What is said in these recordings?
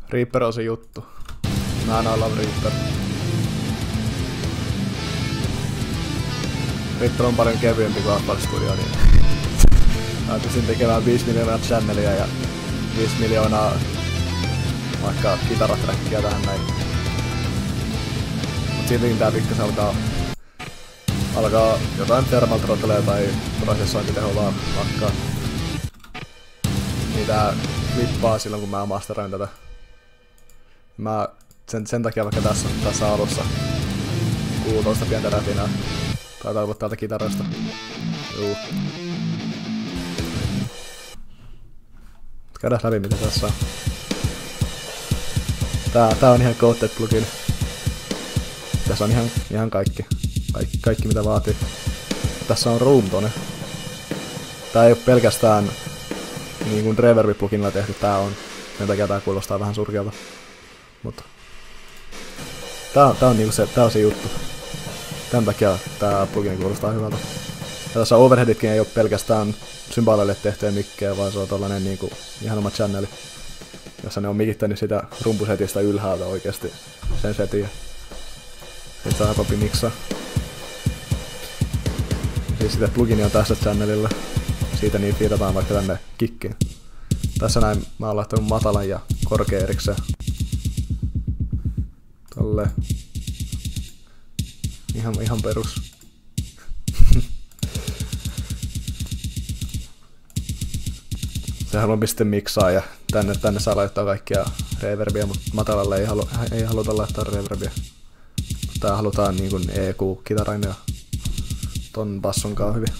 Reaper on se juttu. Mä en olla Reaper. Reaper on paljon kevyempi kuin Apple Studio, niin mä pystyn tekemään 5 miljoonaa channelia ja 5 miljoonaa vaikka kitaratrackia tähän näin. Mut siltikin tää pikkas alkaa jotain thermal throttlea tai prosessointiteho vaan lakkaa. Niin tää klippaa silloin kun mä masteroin tätä. Mä sen takia vaikka tässä alussa kuuluu toista pientä rätinää. Tai toivot täältä kitarasta. Juu. Käydään läpi mitä tässä on. Tää on ihan coated plugin. Tässä on ihan kaikki mitä vaatii. Tässä on room tone. Tää ei oo pelkästään niin kuin reverb-pluginilla tehty, tää on. Sen takia tää kuulostaa vähän surkealta. Mutta tää on niinku se juttu. Tän takia tää plugin kuulostaa hyvältä. Ja tässä overheaditkin ei oo pelkästään symbaleille tehtyjä mikkejä, vaan se on tollanen niinku ihan oma channeli. Jossa ne on mikittänyt sitä rumpusetistä ylhäältä oikeesti sen setin. Sitten saa popi miksaa. Siis sitä plugini on tässä channelilla. Siitä niin fiitataan vaikka tänne kikkiin. Tässä näin mä oon laittanut matalan ja korkea erikseen. Tolle. Ihan perus. Sehän on sitten miksaa ja tänne saa laittaa kaikkia reverbia, mutta matalalle ei haluta laittaa reverbia. Tää halutaan niin kuin EQ-kitaran ja ton basson kaa hyvin.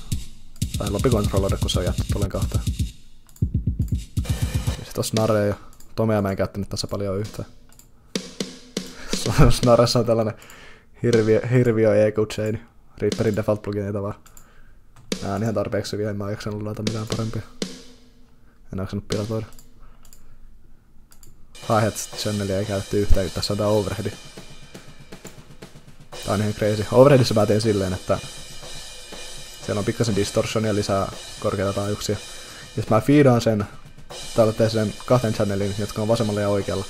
Tai lopikontrollori, kun se on jätty tuolen kahteen. Ja sit on snare ja Tomea mä en käyttänyt tässä paljon yhtään. Snaressa on tällainen hirviö EQ-chain. Reaperin default plugineita vaan. Nää on ihan tarpeeksi hyviä, en mä jaksanut laita mitään parempia. En jaksanut pilotoida. Hi-hat-channelia ei käytetty yhtään, tässä on tää overheadi. Tää on ihan crazy. Overheadissa mä teen silleen, että siellä on pikkasen distortionia lisää korkeita taajuuksia. Ja sit mä feedaan sen, täällä teen sen 2 channelin, jotka on vasemmalla ja oikealla.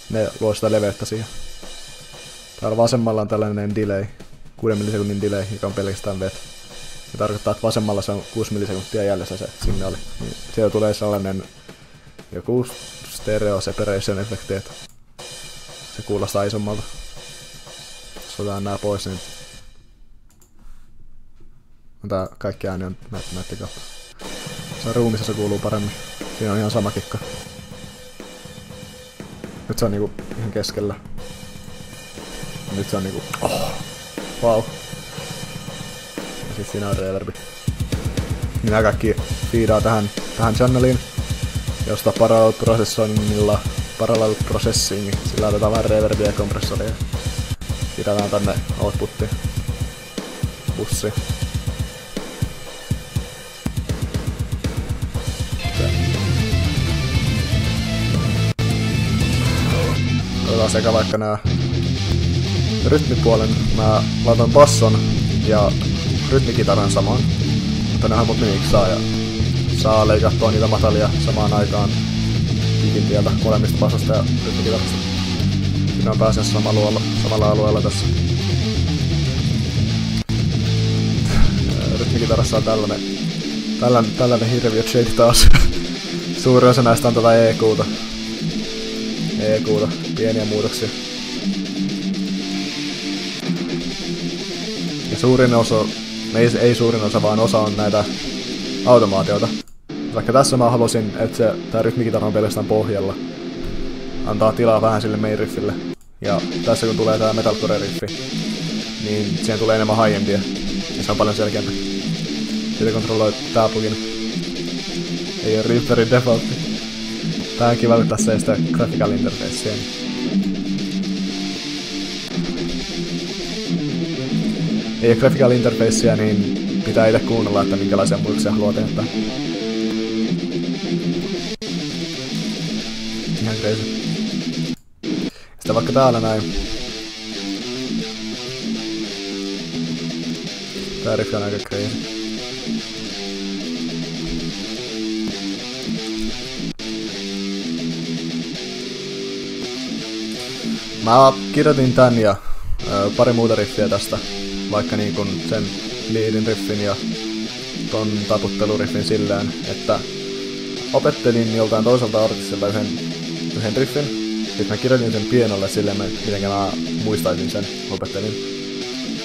Ne luo sitä leveyttä siihen. Täällä vasemmalla on tällainen delay, 6 millisekunnin delay, joka on pelkästään vet. Se tarkoittaa, että vasemmalla se on 6 millisekuntia jäljessä se signaali. Niin siellä tulee sellainen joku stereo separation efekti, että se kuulostaa isommalta. Jos otetaan nää pois, niin tää kaikki ääni on näytti kautta. Se ruumissa se kuuluu paremmin. Siinä on ihan sama kikka. Nyt se on niinku ihan keskellä. Nyt se on niinku wow. Ja sit siinä on reverbi. Minä kaikki feedaa tähän channeliin, josta parallel processing, sillä otetaan vähän reverbia ja kompressoria. Feedataan tänne outputtiin. Bussiin. Otetaan sekä vaikka nää rytmipuolen, mä laitan basson ja rytmikitaran samaan. Mutta nehän mut miksaa ja saa leikattua niitä matalia samaan aikaan kikin tieltä molemmista bassosta ja rytmikitarasta. Siinä on pääasiassa samalla alueella tässä. Rytmikitarassa on tällainen hirviö shade taas. Suuri osa näistä on tätä EQ:ta. Pieniä muutoksia. Ja suurin osa, ei suurin osa, vaan osa on näitä automaatioita. Vaikka tässä mä halusin, että tää rytmikitara on pelkästään pohjalla. Antaa tilaa vähän sille main riffille. Ja tässä kun tulee tää metalcore riffi, niin siihen tulee enemmän high-endia. Ja se on paljon selkeämpi. Sitä kontrolloi tää plugin. Ei oo Reaperin defaultti. Tää on kiva, kun tässä ei sitä graphical interfacea. Ei oo graphical interfacea, niin pitää itse kuunnella, että minkälaisia muutoksia haluaa tehdä. Ihan crazy. Sitten vaikka täällä näin. Tää riffi on aika crazy. Mä kirjoitin tän ja pari muuta riffiä tästä, vaikka niin kun sen leadin riffin ja ton taputteluriffin silleen, että opettelin joltain toiselta artistilta yhden riffin, sitten mä kirjoitin sen pienolle silleen, miten mä muistaisin sen, opettelin.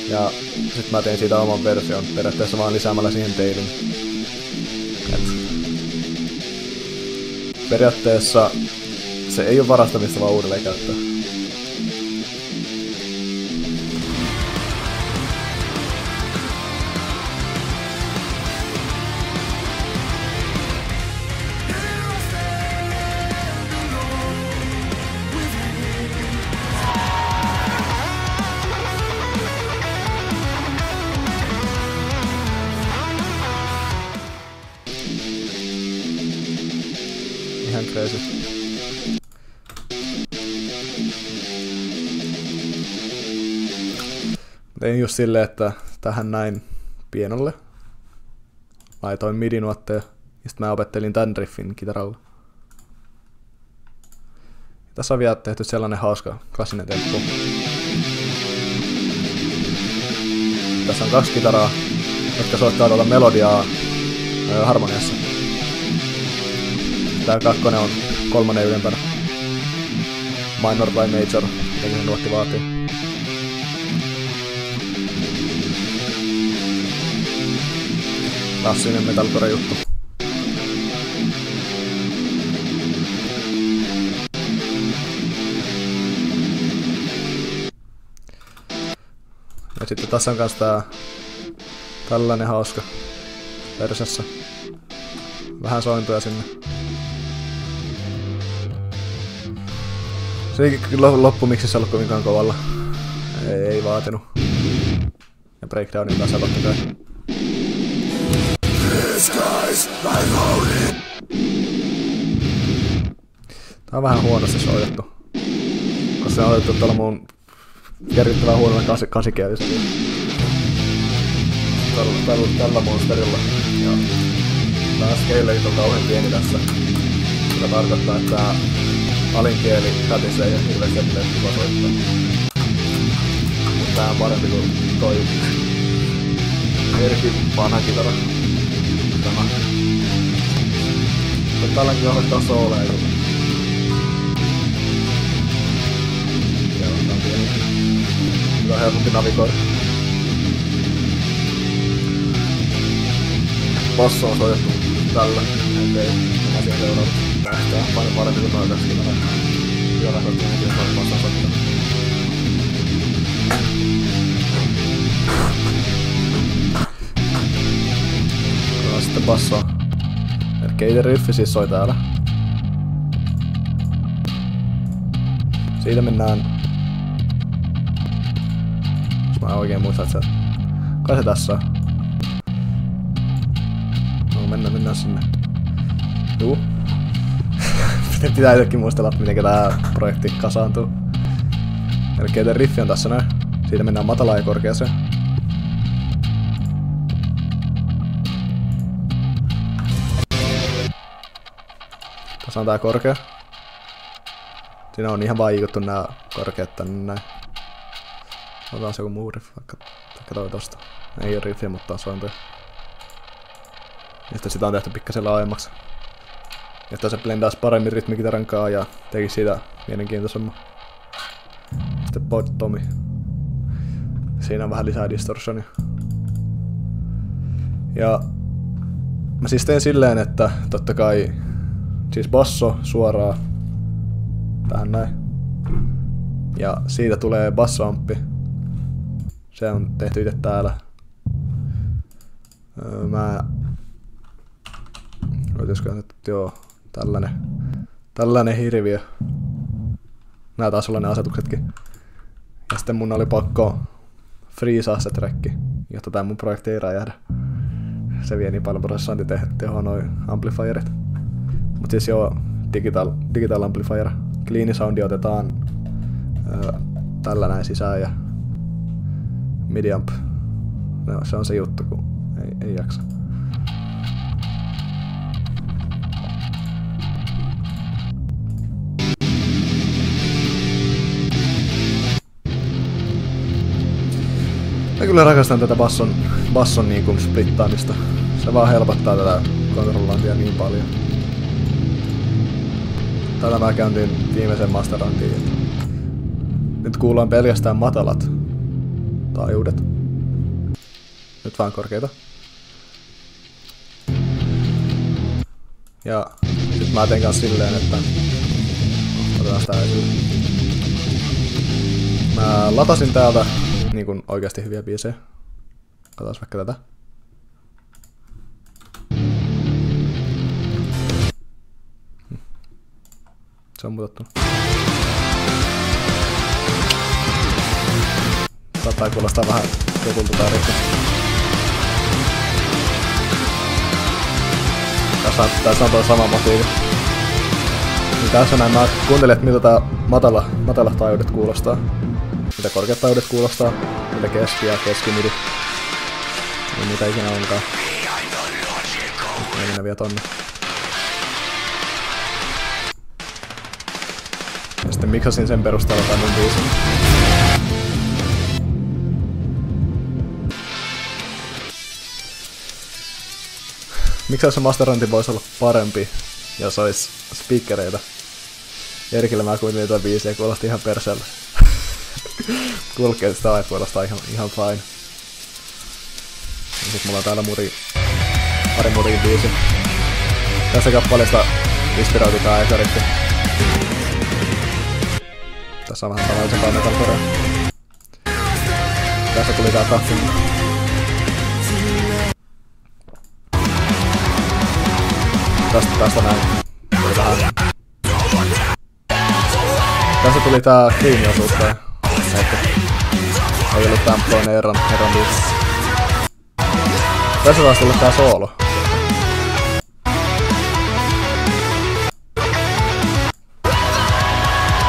Ja sit mä tein siitä oman version, periaatteessa vaan lisäämällä siihen tailin. Periaatteessa se ei ole varastamista, vaan uudelleen käyttöä. Ihan crazy. Tein just silleen, että tähän näin pienolle laitoin midi-nuotteja ja sit mä opettelin tän riffin kitaralla. Tässä on vielä tehty sellainen hauska klassinen temppu. Tässä on 2 kitaraa, jotka soittaa tuolta melodiaa harmoniassa. Tää 2 on 3 ylempänä. Minor by major, eikä se nuotti vaatii. Klassinen metalcore juttu. Ja sitten tässä on kans tällainen hauska versiossa. Vähän sointuja sinne. Se ei loppumiksissä ollut kovinkaan kovalla. Ei vaatinut. Ja breakdownin kanssa totta kai. Tää on vähän huonosti soitettu. Koska se on otettu tuolla mun järkyttävän huonolla kasikielisellä. Tällä monsterilla. Ja tää scalerit on kauhean pieni tässä. Mikä tarkoittaa, että tää alinkieli kätisee ja hirveästi kiva soittaa. Mut tää on parempi kuin toi Erkin vanha kitara. Tämä. Tälläkin johdattaa sooleja. Joo, tää on pieni. Tää on helpompi navigoida. Basso on soitettu tällä. Okei, minä siihen seuraavaksi. Tää on paljon parempi kuin noin 2 kitaraa. Vielä soittaa nekin, jos noin basson soittaa. Sitten basso. Eli riffi siis soi täällä. Siitä mennään... Jos mä oikein muistan, että se... Kai se tässä on. No mennään sinne. Juu. Pitää itsekin muistella, miten tää projekti kasaantuu. Eli riffi on tässä näin. Siitä mennään matalaan ja korkeaseen. Tässä on tää korkea. Siinä on ihan vaan iikuttu nää korkeat tänne näin. Otetaan se joku muu riffi vaikka toi tosta. Ei oo riffi, mutta on sointoja. Ja sitten sitä on tehty pikkasen laajemmaksi. Jotta se blendaisi paremmin rytmikitaran kaa ja teki siitä mielenkiintoisemman. Sitten bottomi. Siinä on vähän lisää distortionia. Ja mä siis teen silleen, että totta kai siis basso suoraan tähän näin. Ja siitä tulee bassoamppi. Se on tehty itse täällä. Olisiko nyt joo, tällainen hirviö. Nää taas olla ne asetuksetkin. Ja sitten mun oli pakko freezaa se träkki, jotta tää mun projekti ei räjähdä. Se vie niin paljon prosessointitehoa noin amplifierit. Mut siis joo, digital amplifier. Clean soundi otetaan tällä näin sisään ja midi amp. No, se on se juttu, kun ei jaksa. kyllä rakastan tätä basson niinku splittaamista. Se vaan helpottaa tätä kontrollointia niin paljon. Tätä mä käyntiin viimeisen masterantiin. Nyt kuullaan pelkästään matalat taajuudet. Nyt vaan korkeita. Ja sit mä teen kans silleen, että otetaan sitä esille. Mä latasin täältä niinkun oikeasti hyviä biisejä. Katsotaan vaikka tätä. Se on muutettu. Saattaa kuulostaa vähän tutulta tää rikki. Tässä on toi sama motiivi. Niin tässä näin mä kuuntelin, että miltä tää matala taajuudet kuulostaa. Mitä korkeat taajuudet kuulostaa. Mitä keski ja keskimidi. Niin mitä ikinä onkaan. Ei mennä vielä tonne. Ja sitten miksasin sen perusteella tän mun biisin. Miksaus ja masterointi voisi olla parempi, jos olisi speakereita. Erkillä mä kuuntelin tuon biisiä ja kuulosti ihan perseellä. Kulkeet sitä ajat kuulostaa ihan fine. Ja sit mulla on täällä pari muutakin biisi. Tässä kappaleesta inspiroitu tää eka rikki. Tässä on vähän tavallisempaa metalcorea. Tässä tuli tää tahti. Tästä näin. Tuli vähän. Tässä tuli tää clean-osuus tai ehkä. Ei ollut tämänploinen Erran biisi. Tässä taas tuli tää soolo.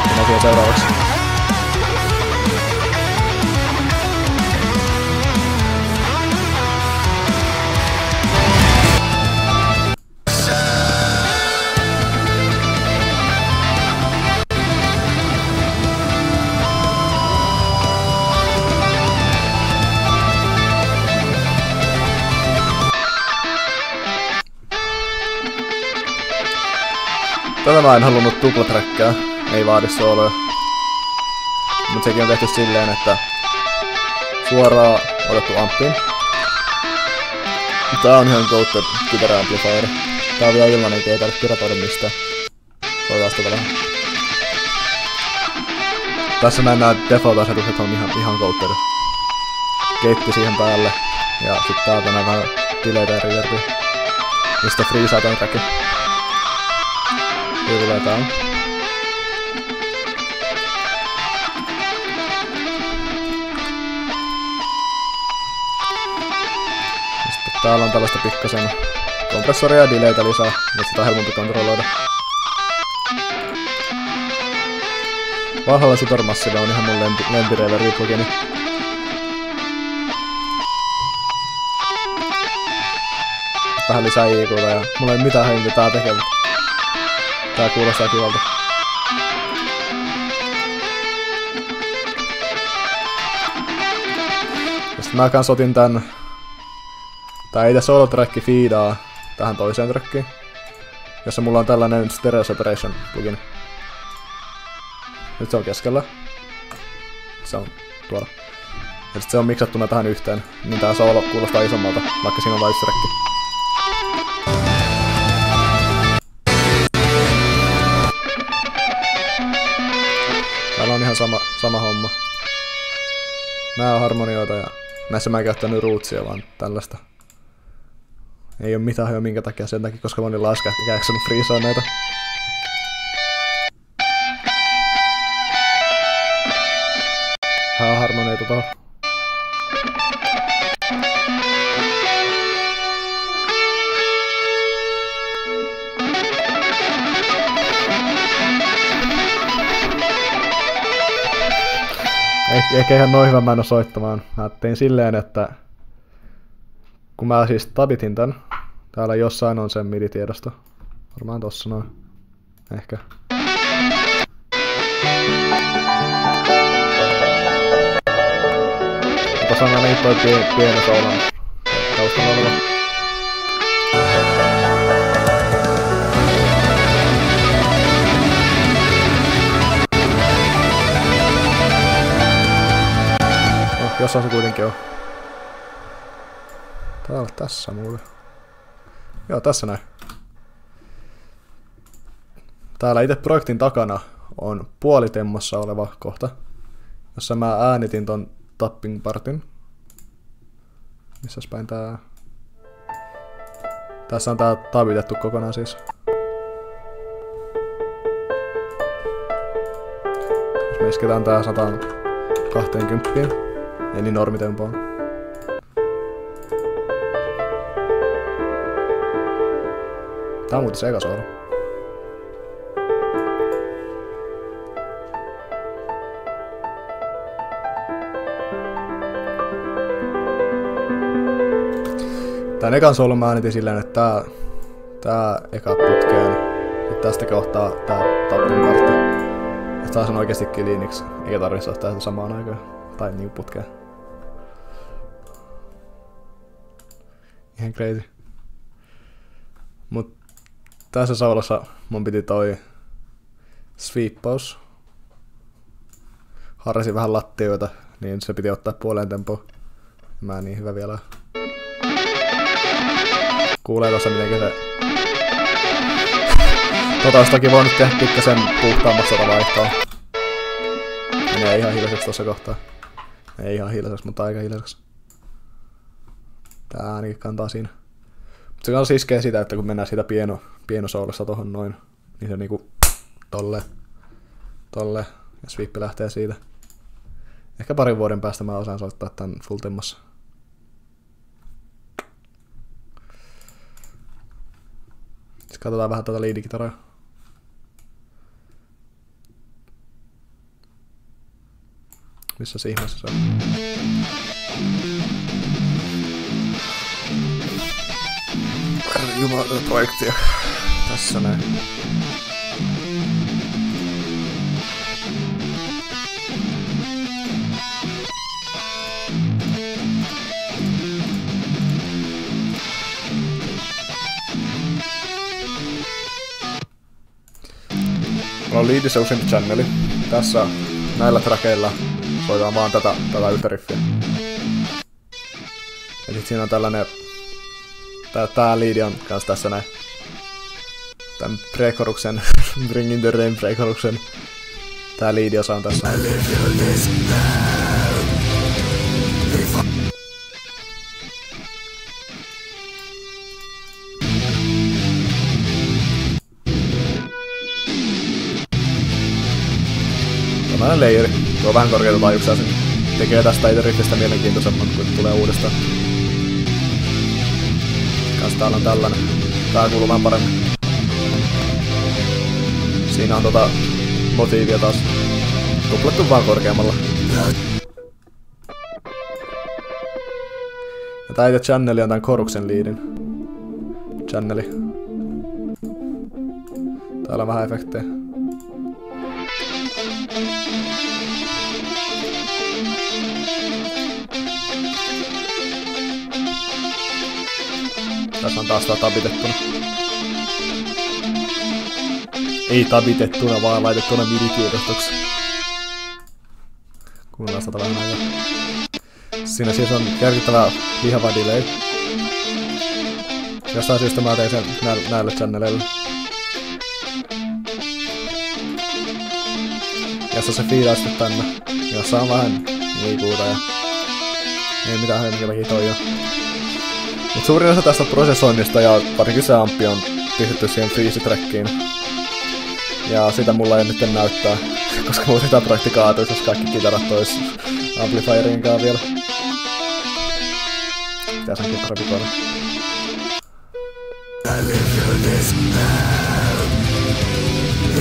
Se näkyy seuraavaksi. Tätä mä en halunnut tuplaträkkää, ei vaadi sooloja. Mut sekin on tehty silleen, että suoraan otettu amppiin. Tää on ihan goated kypäräamplifieri. Tää on vielä ilmanen, ei tarvitse piratoida mistään. Soitetaan sitä vähän. Tässä näin nää default-asetukset on ihan goated. Keitti siihen päälle. Ja sit täältä näin vähän delaytä ja reverbia. Ja sitten freezaa tän trackin. Hier tulee tää. Sitten täällä on tällaista pikkasen kompressoria ja delaytä lisää, nyt sitä on helpompi kontrolloida. Valhalla Supermassive on ihan mun lempireverbi-plugini. Vähän lisää IQ:ta ja mulla ei mitään hajua mitä tää tekee, mutta tää kuulostaa kivalta. Ja sit mä kans otin tän... Tää ei tää solo-tracki feedaa tähän toiseen trackiin. Jossa mulla on tällainen stereo separation plugin. Nyt se on keskellä. Se on tuolla. Ja sit se on miksattuna tähän yhteen. Niin tää solo kuulostaa isommalta, vaikka siinä on vain yksi tracki. Täällä on ihan sama homma. Nää on harmonioita ja näissä mä en käyttänyt rootsia vaan tällaista. Ei oo mitään jo minkä takia, sen takia koska monilla olisi käyksynyt freesaa näitä. Vähän harmonioita tohon. Ehkä ihan noin hyvä mä en oo soittamaan. Mä tein silleen, että kun mä siis tabitin tän, täällä jossain on sen MIDI-tiedosto. Varmaan tossa noin. Ehkä. Tässä on ainakin toi pieni soulan taustalla oleva. Jossain se kuitenkin on. Täällä tässä muuten. Joo, tässä näin. Täällä itse projektin takana on puolitemmossa oleva kohta, jossa mä äänitin ton tapping partin. Missäs päin tää? Tässä on tää tabitettu kokonaan siis. Jos me isketään tää 120, eli normitempoon. Tää on muuten se eka soolo. Tän ekan soolon mä äänitin silleen, että tää eka putkeen, ja tästä kohtaa tää tappin kartta. Ja taas on oikeesti kiliiniksi, eikä tarvitse ottaa sitä samaan aikaan. Tai niinku putkeen. Ihan crazy. Mut tässä soolossa mun piti toi sweeppaus. Harrasin vähän lattioita, niin se piti ottaa puoleen tempoon. Mä en niin hyvä vielä. Kuulee tossa mitenkin se... olisi toki voinut tehdä pikkasen puhtaammasta tota vaihtoa. Menee ihan hiljaiseksi tossa kohtaa. Ei ihan hiljaiseksi, mutta aika hiljaiseksi. Tää ainakin kantaa siinä. Mut se kanssa iskee sitä, että kun mennään siitä pienosoolosta tohon noin, niin se niinku tolle, ja sweep lähtee siitä. Ehkä parin vuoden päästä mä osaan soittaa tän full temmassa. Sitten katsotaan vähän tätä lead-kitaraa. Missä se ihmeessä se on? Jumala, projektia. Tässä näin. Mulla on Leadissä useampi channeli. Tässä näillä trackeilla soitetaan vaan tätä yhtä riffiä. Ja sit siinä on tällainen... Tää leadi on kans tässä näin. Tän pre-choruksen, Bring in the Rain pre-choruksen. Tää leadi-osa on tässä näin. Tällainen leijeri. Tuo on vähän korkeita taajuuksia, sen tekee tästä itse riffistä mielenkiintoisemman, kun tulee uudestaan. Kans täällä on tällainen. Tää kuuluu vähän paremmin. Siinä on motiivia taas tuplattu vaan korkeammalla. Ja tää itse channeli on tän choruksen leadin channeli. Täällä on vähän efektejä. Tässä on taas tää tabitettuna. Ei tabitettuna, vaan laitettuna midi-tiedostoksi. Kuunnellaan sitä vähän aikaa. Siinä siis on järkyttävää lihava delay. Jostain syystä mä tein sen näille channeleille. Jossa se fiidaa sitten tänne. Jossa on vähän liikuuta ja... Ei mitään hemmikäläkin toi jo. Mut suurin osa tästä prosessoinnista ja varsinkin se amppi on pistetty siihen freeze-trackiin. Ja sitä mulla ei nyt näyttää, koska mulla sitä projekti kaatuisi, jos kaikki kitarat ois amplifierin vielä. Pitää sen kitarapikoida.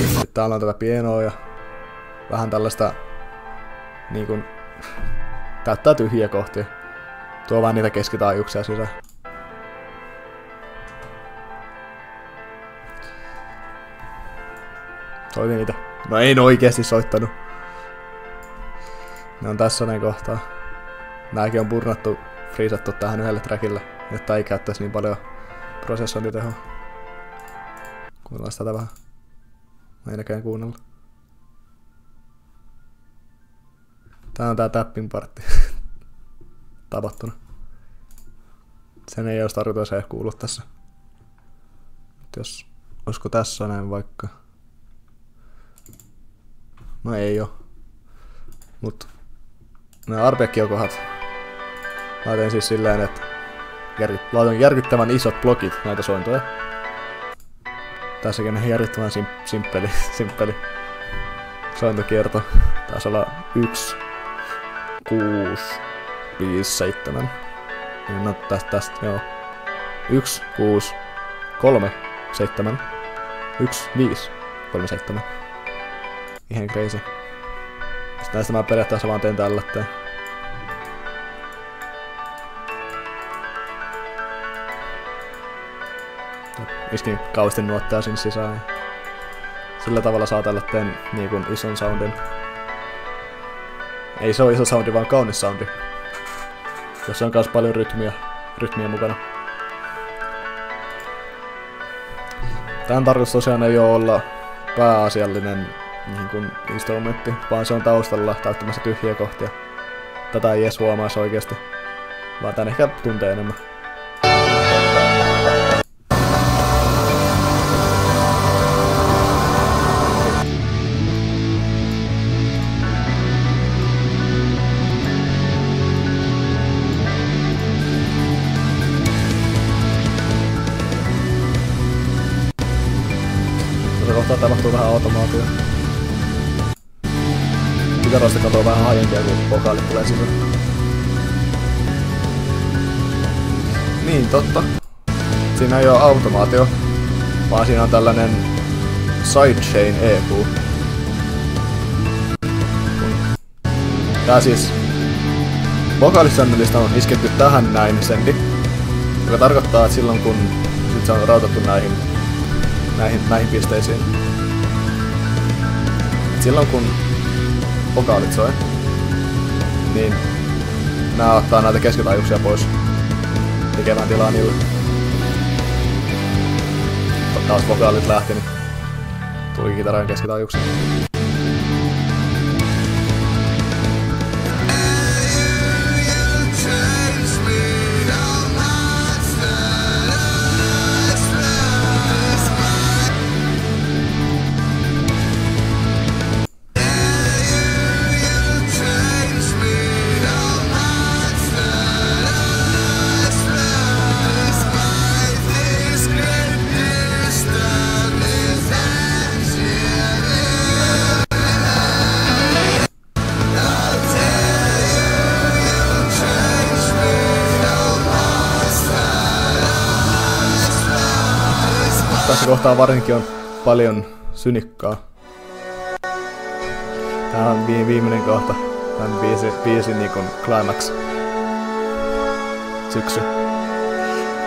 Sitten täällä on tätä pienoa ja vähän tällaista niinkun täyttää tyhjiä kohtia. Tuo vaan niitä keskitaajuuksia sisään. Soitin niitä. No en oikeesti soittanut. Ne on tässä näin kohtaa. Nääkin on burnattu, friisattu tähän yhdelle trackille, jotta ei käyttäisi niin paljon prosessointitehoa. Kuunnellaan tätä vähän. Mä ei näkään kuunnella. Tää on tää tapping partti. Tapattuna. Sen ei olisi tarkoitus edes kuulu tässä. Jos olisiko tässä näin vaikka. No ei oo. Mut nämä arpeggiokohat. Mä teen siis silleen, että laitan järkyttävän isot blokit näitä sointoja. Tässäkin on järkyttävän simppeli sointokierto. Taisi olla 1, 6, 5, 7. No tästä joo. 1, 6, 3, 7. 1, 5, 3, 7. Ihan crazy. Sitten näistä mä periaatteessa vaan teen tällä. Iskin kauheasti nuotteja sinne sisään. Sillä tavalla saa tällä teen niin ison soundin. Ei se ole iso soundi, vaan kaunis soundi. Jossa on myös paljon rytmiä mukana. Tän tarkoitus tosiaan ei ole olla pääasiallinen niin kuin instrumentti, vaan se on taustalla täyttämässä tyhjiä kohtia. Tätä ei edes huomaisi oikeesti, vaan tän ehkä tuntee enemmän. Kohtaa tapahtuu vähän automaatio. Kitaroista katoo vähän aiempia, kun vokaalit tulee sisään. Niin, totta. Siinä ei oo automaatio, vaan siinä on tällainen sidechain EQ. Tää siis vokaalissännellistä on isketty tähän näin sendi, joka tarkoittaa, että silloin kun sit se on rautattu näihin pisteisiin. Et silloin kun vokaalit soi, niin nää ottaa näitä keskitaajuuksia pois tekemään tilaa niille. Taas vokaalit lähti, niin tuli kitaran keskitaajuuksia. Tässä kohtaa varsinkin on paljon synikkaa. Tää on viimeinen kohta. Tän biisin niinku climax. Syksy.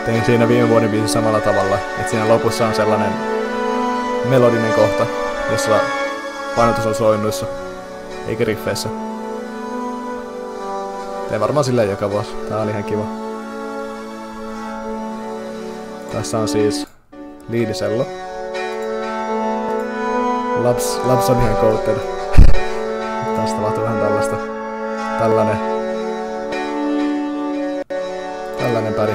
Tein siinä viime vuoden biisin samalla tavalla, että siinä lopussa on sellainen melodinen kohta, jossa painotus on soinnuissa, eikä riffeissä. Tein varmaan silleen joka vuosi. Tää on ihan kiva. Tässä on siis liidisello. Labs on ihan coated. Tästä tapahtuu vähän tällaista. Tällainen päri.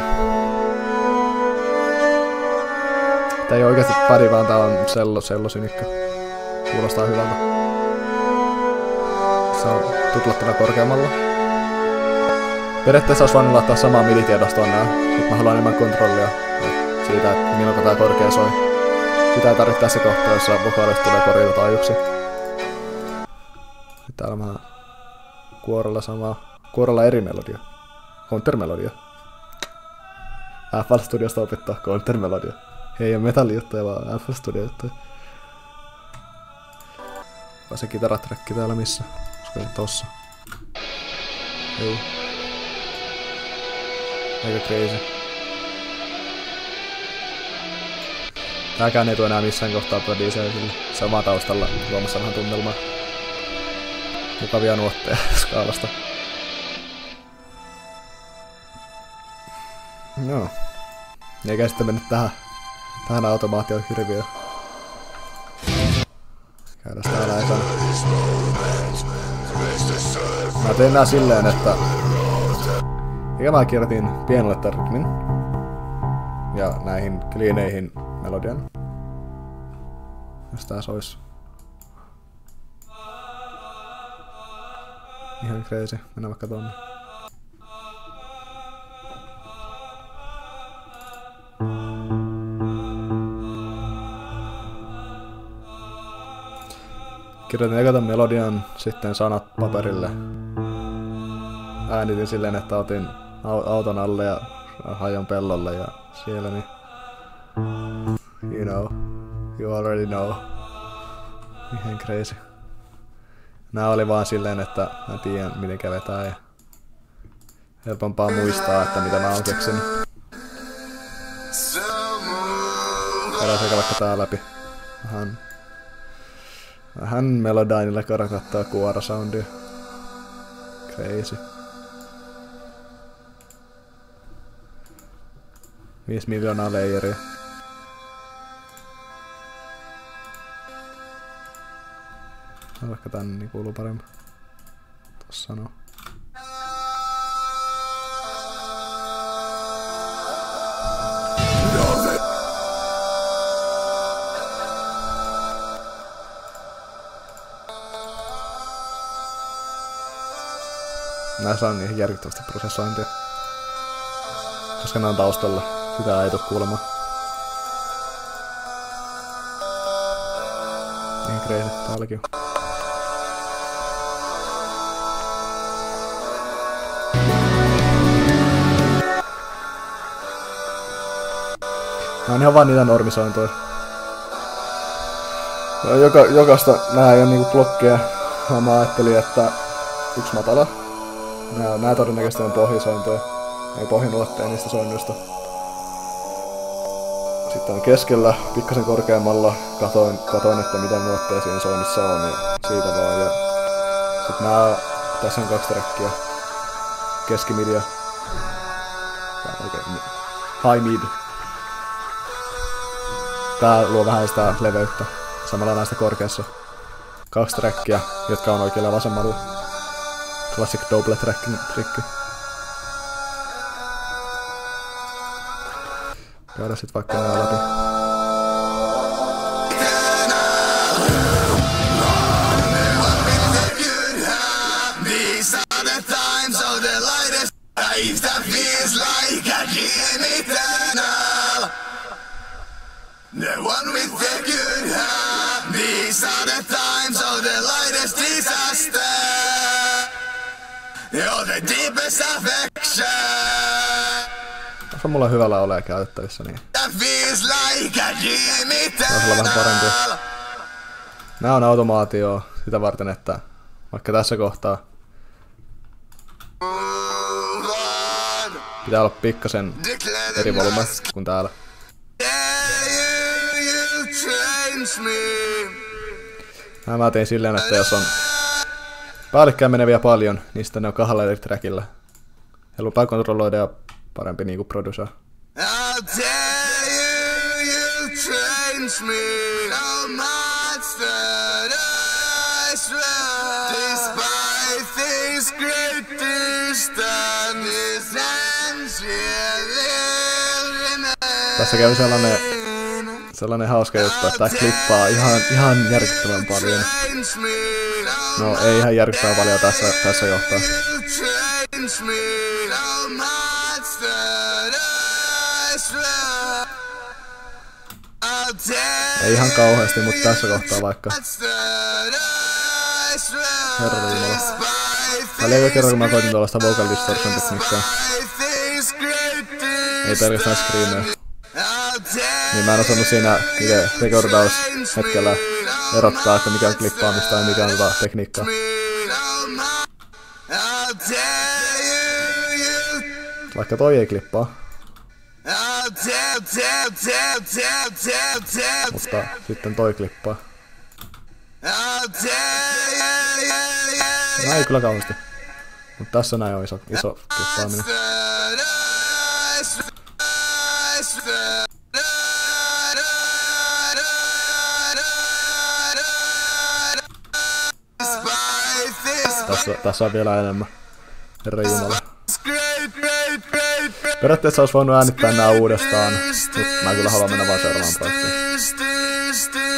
Tää ei oikeesti päri, vaan tää on sellosynikka. Kuulostaa hyvältä. Se on tuplattuna korkeammalla. Periaatteessa olisi voinut laittaa samaa MIDI-tiedostoon nää, mutta mä haluan enemmän kontrollia siitä, että milloin tää korkea soi. Sitä ei tarvitse tässä kohtaa, jossa vokaalista tulee korkeita taajuuksia. Täällä mä kuorolla eri melodia. Counter-melodia. FL Studiosta opettaa counter-melodia. Ei oo metallijuttuja, vaan FL Studio-juttuja. Vai se kitaraträkki täällä missä? Olisiko se tossa? Ei. Aika crazy. Tääkään ei tuu enää missään kohtaa prodisee sille. Se on vaan taustalla luomassa vähän tunnelmaa. Mukavia nuotteja skaalasta. Joo. Eikä sitten mennyt tähän automaatiohirviöön. Käydään täällä ekana. Mä tein nää silleen, että mä kirjoitin pienelle rytmin ja näihin cleaneihin melodian. Jos tää sois. Ihan crazy. Mennään vaikka tonne. Kirjoitin eka ton melodian, sitten sanat paperille. Äänitin silleen, että otin auton alle ja hajon pellolle ja siellä niin... You know. You already know. Ihan crazy. Nää oli vaan silleen, että mä tiedän miten vetää ja... helpompaa muistaa, että mitä mä oon keksinyt. Käydään sekä vaikka tää läpi. Vähän Melodyneilla karakattaa kuorosoundia. Crazy. 5 miljoonaa layeria. Vaikka tänne niin kuuluu paremmin. Tossa sanoo. Näissä on niin järkyttävästi prosessointia. Koska nää on taustalla. Sitä ei tuu kuulemaan. Niin crazy. Täälläkin on. Nää on ihan vaan niitä normisointoja. Jokaista nää ei oo niinku blokkeja. Mä ajattelin, että yksi matala. Nää todennäköisesti on pohjasointoja. Ei pohjanuotteja niistä soinnuista. Sitten on keskellä, pikkasen korkeammalla. Katoin että mitä nuotteja siinä soinnissa on ja siitä vaan. Ja sitten tässä on 2 trackia. Keskimidia. High mid. Tää luo vähän sitä leveyttä. Samalla näistä korkeassa 2 trackia, jotka on oikealla ja vasemmalla. Classic double trikki. Käydään sit vaikka nää läpi. Tässä on mulla hyvällä ole käytettävissä, niin voisi olla vähän parempi. Nää on automaatio sitä varten, että vaikka tässä kohtaa pitää olla pikkasen eri volume kuin täällä. Mä tein silleen, että jos on päällekkäin meneviä paljon, niin sitten ne on 2 eri trackillä. Helpompaa kontrolloida ja parempi niinku producer. Tässä kävi sellainen hauska juttu, että tää klippaa ihan järkyttävän paljon. No ei ihan järkyttävän paljon tässä kohtaa. Ei ihan kauheasti, mutta tässä kohtaa vaikka. Herra jumala. Täällä ei kerran kun mä koitin tuollaista vocal distortion tekniikkaa. Ei pelkästään screameja. Niin mä en osannut siinä itse rekordaus hetkellä erottaa, että mikä on klippaamista ja mikä on tekniikkaa. Vaikka toi ei klippaa. Mutta sitten toi klippaa. Nää ei kyllä kauheasti. Mutta tässä näin on iso klippaaminen. Tässä on vielä enemmän. Herra Jumala. Periaatteessa olisi voinut äänittää nää uudestaan, mutta mä kyllä haluan mennä vaan seuraavaan projektiin.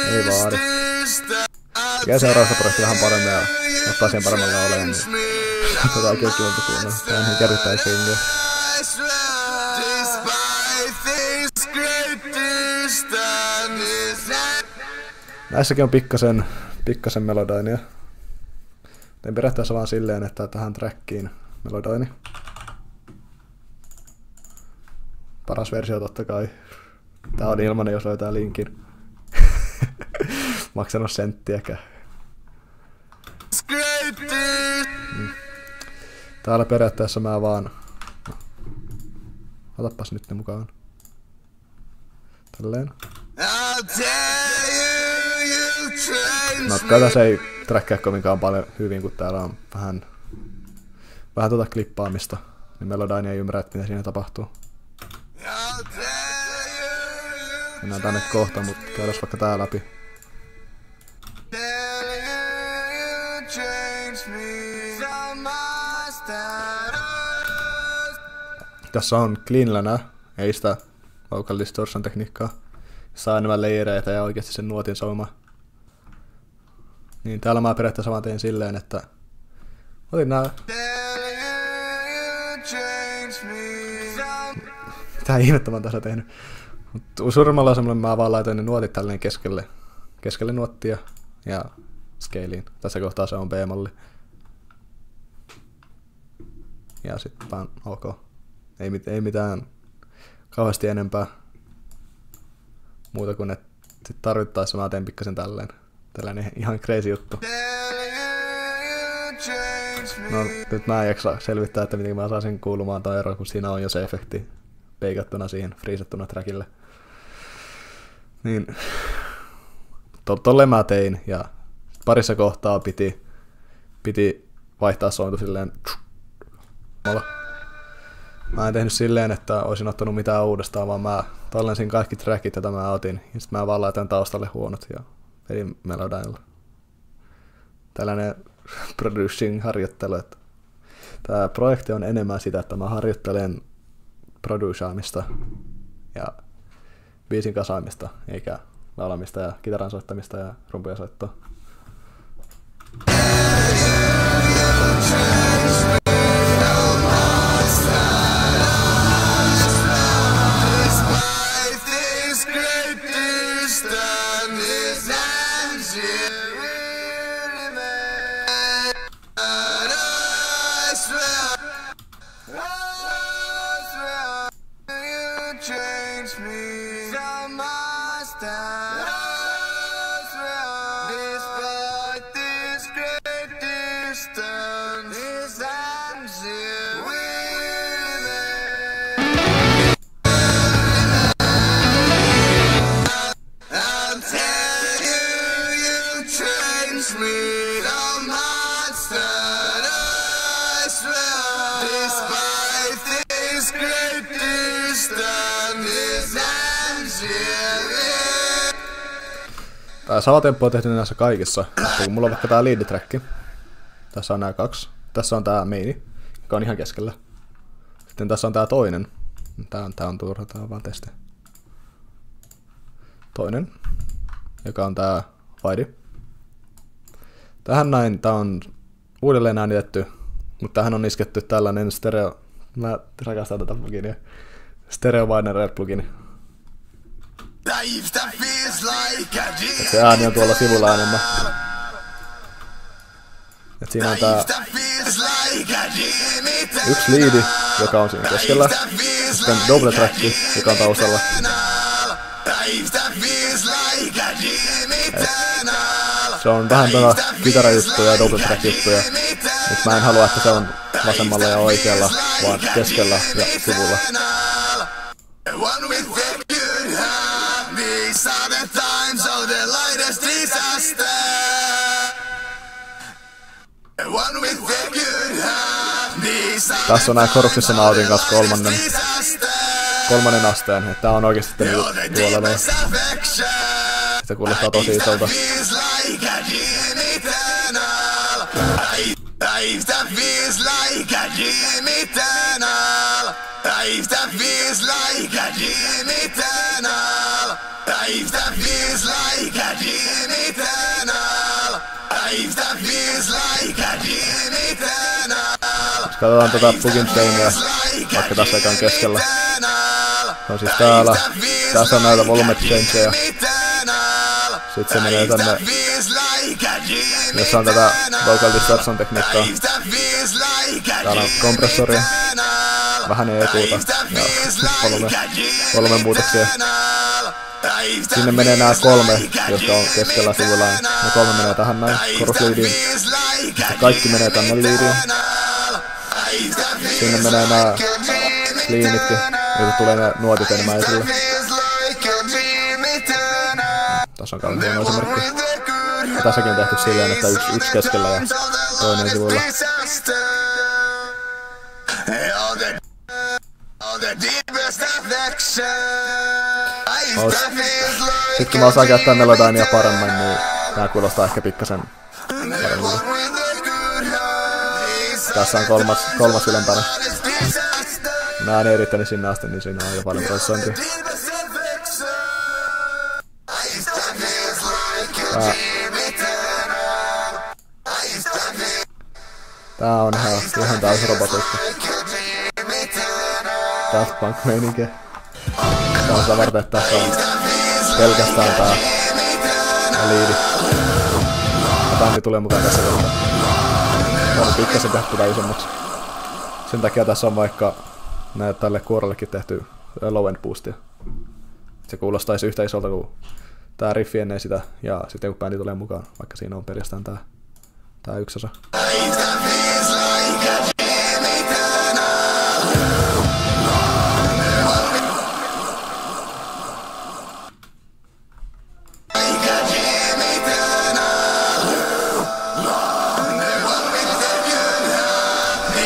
Ei vaadi. Mikä seuraavassa projekti vähän paremmin ja ottaa siihen paremmalle olemaan, niin tätä on kieltä kuunnella. Tää on ihan kerryttäisi hengiä. Näissäkin on pikkasen melodainia. Tein periaatteessa vaan silleen, että tähän trackiin melodaini. Paras versio totta kai. Tää on ilmanen, jos löytää linkin. Maksanut senttiäkään. Täällä periaatteessa mä vaan... Otappas nyt ne mukaan. Tälleen. No tässä ei trackkää kovinkaan paljon hyvin, kun täällä on vähän tuota klippaamista. Niin Melodyne ei ymmärrä, mitä siinä tapahtuu. Mennään tänne kohta, mutta käydään vaikka tää läpi. Tässä on cleanlänä, ei sitä vocal distortion tekniikkaa. Saa enemmän leireitä ja oikeasti sen nuotin soima. Niin täällä mä periaatteessa vaan tein silleen, että otin nää... Mitä ihmettä mä oon tässä tehnyt. Suurimmalla asemalla mä vaan laitoin ne nuotit tälleen keskelle nuottia ja scalein. Tässä kohtaa se on B-malli. Ja sit vaan ok. Ei mitään kauheasti enempää. Muuta kuin että sit tarvittaessa mä teen pikkasen tälleen. Tällainen ihan crazy juttu. No nyt mä en jaksa selvittää, että miten mä saisin kuulumaan toi ero, kun siinä on jo se efekti peikattuna siihen friisattuna trackille. Niin tolleen mä tein ja parissa kohtaa piti vaihtaa sointu silleen. Mä en tehnyt silleen, että olisin ottanut mitään uudestaan, vaan mä tallensin kaikki trackit, joita mä otin, ja sit mä vaan laitoin taustalle huonot ja vedin Melodynella. Tällainen producing-harjoittelu, että tää projekti on enemmän sitä, että mä harjoittelen produceaamista ja biisin kasaamista, eikä laulamista ja kitaran soittamista ja rumpuja soittoa. Tää sama temppu on tehty näissä kaikissa. Kun mulla on vaikka tää lead track. Tässä on nää kaksi. Tässä on tää maini, joka on ihan keskellä. Sitten tässä on tää toinen. Tää on turha, tää on vaan testi. Toinen, joka on tää wide. Tähän näin, tää on uudelleen äänitetty, mutta tähän on isketty tällainen stereo... Mä rakastan tätä pluginia. Stereo Widener plugini. Se ääni on tuolla sivulla enemmän. Et siinä on tää yksi liidi, joka on siinä keskellä. Sitten double track, joka on taustalla. Se on vähän tätä kitarajuttuja ja double track juttuja. Nyt mä en halua, että se on vasemmalla ja oikealla, vaan keskellä ja sivulla. Tässä on nää koruksissa, mä otin kanssa kolmannen. 3. asteen, että tää on oikeesti tuolla noin. Se kuulostaa tosi isolta. Katsotaan tätä Bugin Chainia, vaikka tässä ekan keskellä. Se on siis täällä. Tässä on näitä volume changeja. Sitten se menee tänne, jossa on tätä vocal distortion tekniikkaa. Täällä on kompressoria, vähän EQ:ta ja volumen muutoksia. Sinne menee nämä 3, jotka on keskellä sivulla. Ne 3 menee tähän näin, chorus leadiin. Kaikki menee tänne leadiin. Sinne menee nämä cleanitkin, joita tulee ne nuotit enemmän esille. Tässä on kauan huono esimerkki. Ja tässäkin on tehty silleen, että yksi keskellä ja toinen sivulla. Sitten kun mä osaan käyttää Melodynia paremmin, niin nää kuulostaa ehkä pikkasen paremmilta. Tässä on kolmas ylempänä. Mä en erittänyt sinne asti, niin siinä on jo paljon prosessointia. Tää on ihan täys robotiikka. Daft Punk meininkiä. Tää on sitä varten, että tässä on pelkästään tää liidi. Ja bändi tulee mukaan tässä kohtaa. Tää on pikkasen tehty tää isommaksi. Sen takia tässä on vaikka näet tälle kuorellekin tehty low end boostia. Se kuulostaisi yhtä isolta kuin tää riffi ennen sitä, ja sitten kun bändi tulee mukaan, vaikka siinä on pelkästään tää yksi osa.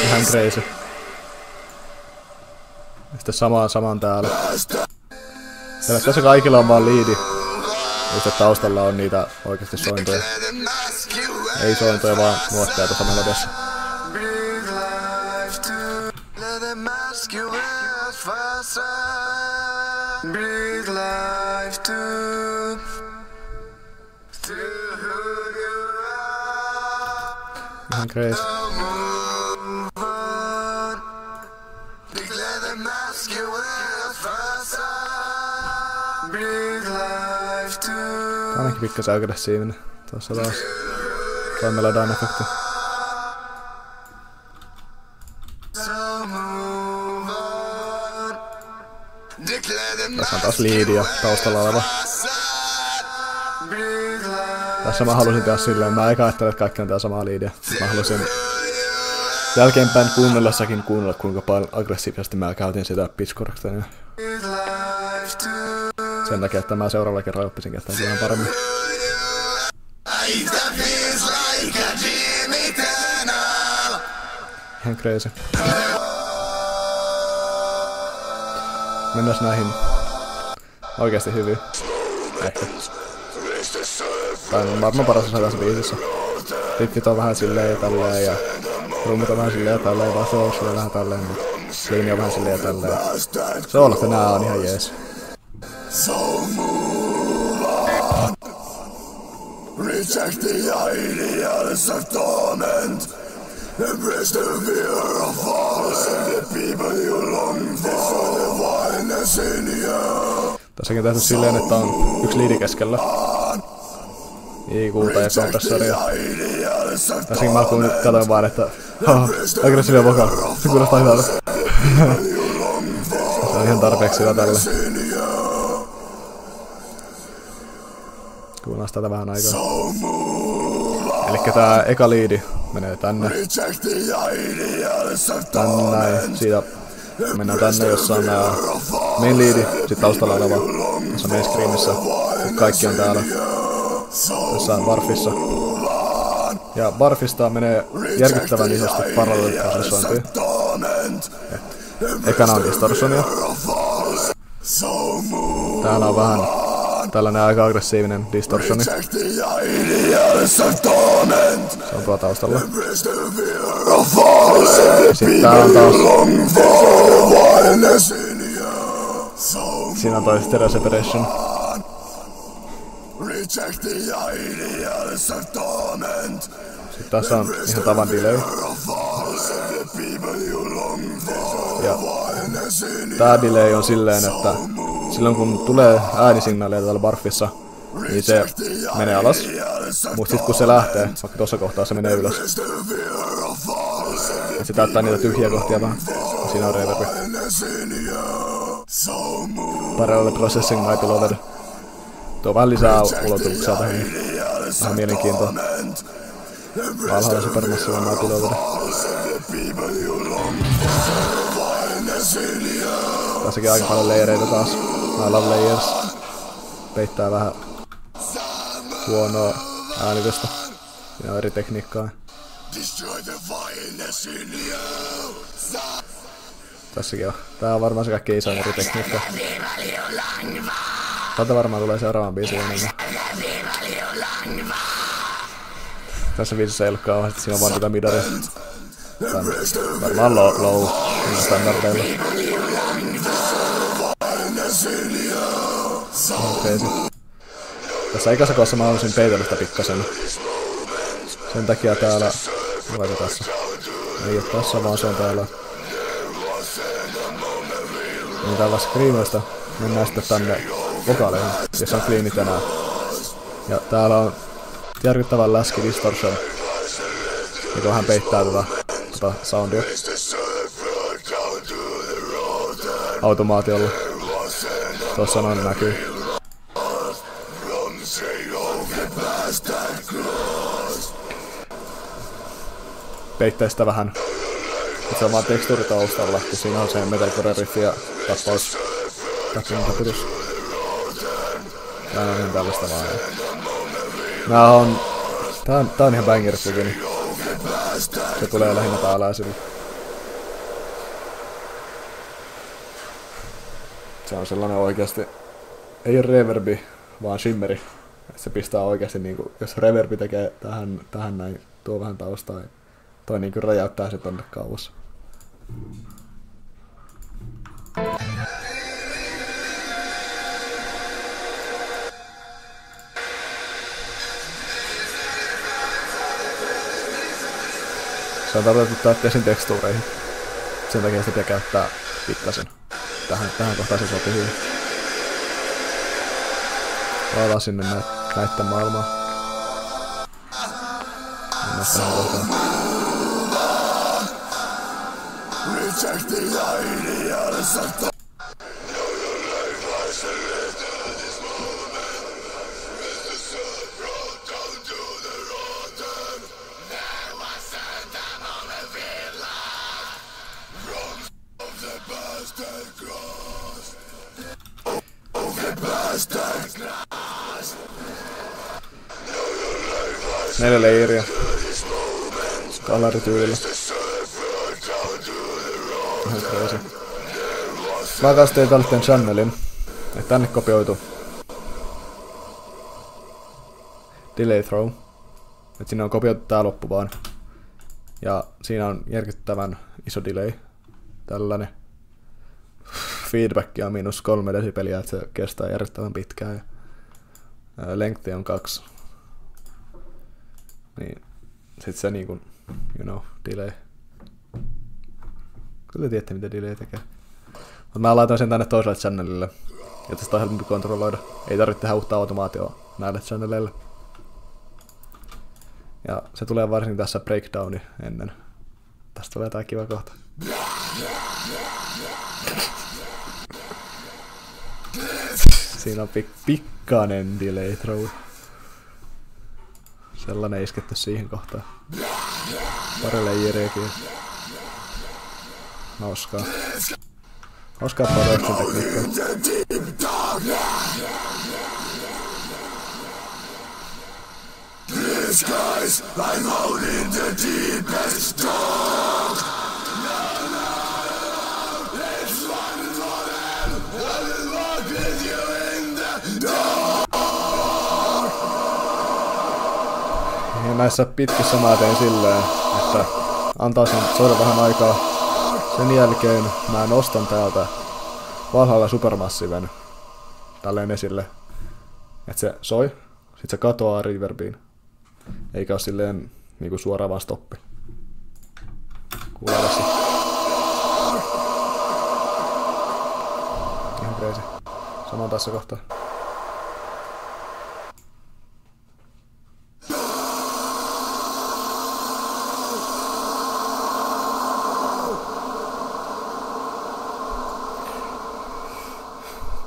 Ihan crazy. Sitten samaan täällä. Ja tässä kaikilla on vaan liidi. Ja sitten taustalla on niitä oikeasti sointoja. Ei sointoja, vaan nuotteja tuossa melodiassa. Ihan crazy. Tää on ainakin pikkasen aggressiivinen. Tuossa taas toi Melodyne efekti. Tässä on taas liidi ja taustalla oleva. Tässä mä halusin tehdä silleen, mä eka ajattelin, että kaikki on tää samaa liidiä. Mä halusin jälkeenpäin kuunnellessakin kuunnella, kuinka paljon aggressiivisesti mä käytin sitä pitch correctoria. Sen takia, että mä seuraavalla kerralla oppisin käyttää sitä vähän paremmin. Ihan crazy. Mennäs näihin oikeasti hyvin. Ehkä. Tää on varmaan paras osa tässä biisissä. Riffit on vähän silleen ja tälleen ja rummut on vähän silleen ja tälleen, vaso on vähän tälleen, mutta liini on vähän silleen ja tälleen. Soolot nää on ihan jees. Reject the ideals of torment. Embrace the fear of falling. The people you long for. The wildness in you. Tässäkin on tehty silleen, että on yksi liidi keskellä. IQ:ta ja kompressoria. Tässäkin mä katsoin vaan, että aggressiivinen vokaali. Se kuulostaa hyvältä. Se on ihan tarpeeksi hyvä tälle. Kuunnellaan tätä vähän aikaa. Elikkä tää eka liidi menee tänne. Tänne näin. Siitä mennään tänne, jossa on nää main liidi. Sit taustalla oleva tässä main screenissä. Kaikki on täällä. Tässä on Barfissa. Ja Barfista menee järkyttävän isosti paralleliprosessointia. Ekana on distortionia. Täällä on vähän tällainen aika aggressiivinen distortioni. Se on tuo taustalla. Sitten tää on taas... Siinä on toi stereo separation. Sitten tässä on ihan tavan delay. Ja tää delay on silleen, että silloin kun tulee äänisignaaleja täällä barfissa, niin se menee alas. Mut sit kun se lähtee, vaikka tossa kohtaa se menee ylös. Ja se täyttää niitä tyhjiä kohtia vähän. Siinä on reverbi. Parallel processing might be loaded. Tuo vähän lisää ulottuvuuksia tähän. Vähän mielenkiintoa. Alhaalla supermassiva might be loaded. Tässäkin aika paljon layereita taas. I love layers. Peittää vähän huonoa äänitystä. Siinä on eri tekniikkaa. Tässäkin on. Tää on varmaan se kaikkein isoin eri tekniikka. Tätä varmaan tulee seuraavan biisiin enemmän. Tässä biisissä ei ollut kauheasti, siinä on vaan tätä midaria. Tän varmaan low standardeilla. Crazy. Tässä ikäsakossa mä haluaisin peitellä sitä pikkasen. Sen takia täällä... Tuleeko tässä? Ei oo tässä, vaan se on täällä. Niin täällä screamoista mennään sitten tänne vokaaleihin, jossa on cleanit enää. Ja täällä on järkyttävän läski distortion, mikä vähän peittää tota soundia automaatiolla. Tuossa noin näkyy. Peittää sitä vähän. Se on vaan tekstuuri taustalla, kun siinä on se metalcore riffi ja tappaus. Tappintapitus. Tää on ihan tällaista vaan. Tää on ihan banger plugini. Se tulee lähinnä täällä esille. Se on sellainen oikeasti... Ei oo reverbi, vaan shimmeri. Se pistää oikeasti niinku... Jos reverbi tekee tähän näin, tuo vähän taustaa. Toi niinku räjäyttää se tonne kauas. Se on tarkoitettu täytteisiin tekstuureihin. Sen takia sitä pitää käyttää pikkasen. Tähän kohtaan se sopii hyvin. Lailaa sinne näitten maailmaa. Neljä leiria. Kalarityylillä. Ihan crazy. Mä kastin tälten channelin, että tänne kopioitu delay throw. Et sinne on kopioitu tää loppu vaan. Ja siinä on järkyttävän iso delay. Tällainen. Feedback on -3 desibeliä, että se kestää järkyttävän pitkään. Ja lengthi on 2. Niin. Sit se niinku, you know, delay. Kyllä tiedätte mitä delay tekee. Mut mä laitoin sen tänne toiselle channelille, jotta sitä on helpompi kontrolloida. Ei tarvitse tehdä uutta automaatioa näille channeleille. Ja se tulee varsin tässä breakdowni ennen. Tästä tulee tää kiva kohta. Siinä on pikkainen delay throw. Sellainen isketty siihen kohtaan. Pari leijeriäkin. Hauskaa. Hauskaa production tekniikkaa. Guys, I'm out in the deepest dark. No, no, no, let's run for them. Ja näissä pitkissä mä teen silleen, että antaa sen soida vähän aikaa. Sen jälkeen mä nostan täältä Valhalla Supermassiven tälleen esille. Että se soi, sit se katoaa reverbiin. Eikä oo silleen niinku suoraan vaan stoppi. Kuulee tässä. Ihan crazy. Sama tässä kohtaa.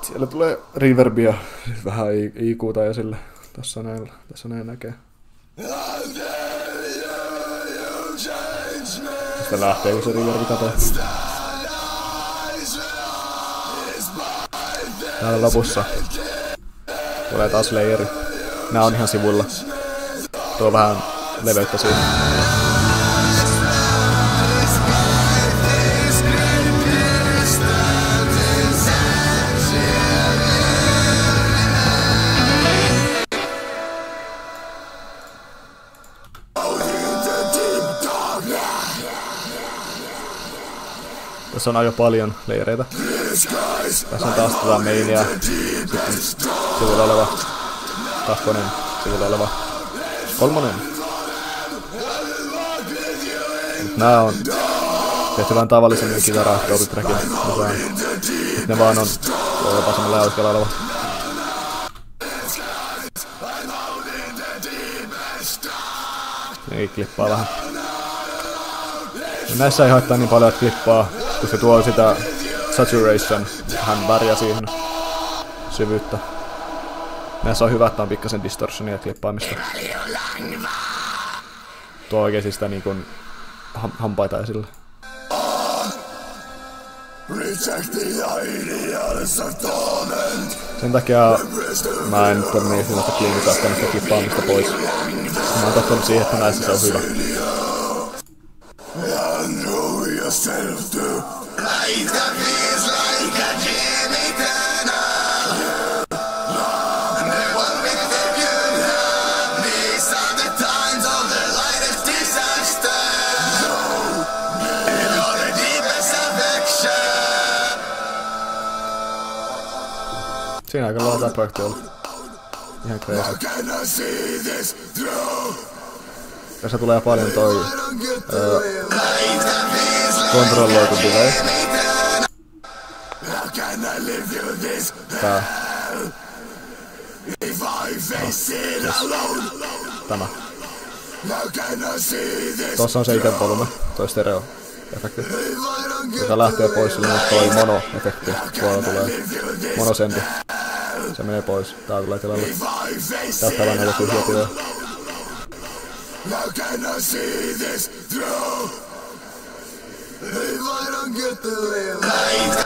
Siellä tulee reverbia, vähän IQ:ta esille. Tässä näin näkee. Sitten lähtee, kun se reverbi katoo. Täällä lopussa tulee taas layeri. Nää on ihan sivulla. Tuo vähän leveyttä siihen. Tässä on aika paljon leireitä. Tässä on taas tätä mainia, sitten sivulla oleva, kakkonen, sivulla oleva, kolmonen. Nää on tehty vähän tavallisemmin kitaraa doubletrackin mukaan. Nyt ne vaan on vasemmalla ja oikealla oleva. Nekin klippaa vähän. Ja näissä ei haittaa niin paljon, että klippaa, kun se tuo sitä saturation, vähän väriä siihen syvyyttä. Näissä on hyvä, että on pikkasen distortionia klippaamista. Tuo oikeesti sitä niinkun hampaita esille. Sen takia mä en nyt ole niin sellaista kliinikattamista klippaamista pois. Mä oon tottunut siihen, että näissä se on hyvä. Siinä aika lailla tää projekti on ollut. Ihan crazy. Tässä tulee paljon toi kontrolloitu delay. Tää. Tämä. Tossa on se ite volume, toi stereo-efekti. Joka lähtee pois, sillä toi mono-efekti. Tuolla tulee monosempi. Se menee pois. Tää tulee tilalle. Tästä vaan näitä tyhjiä tiloja. If I don't get the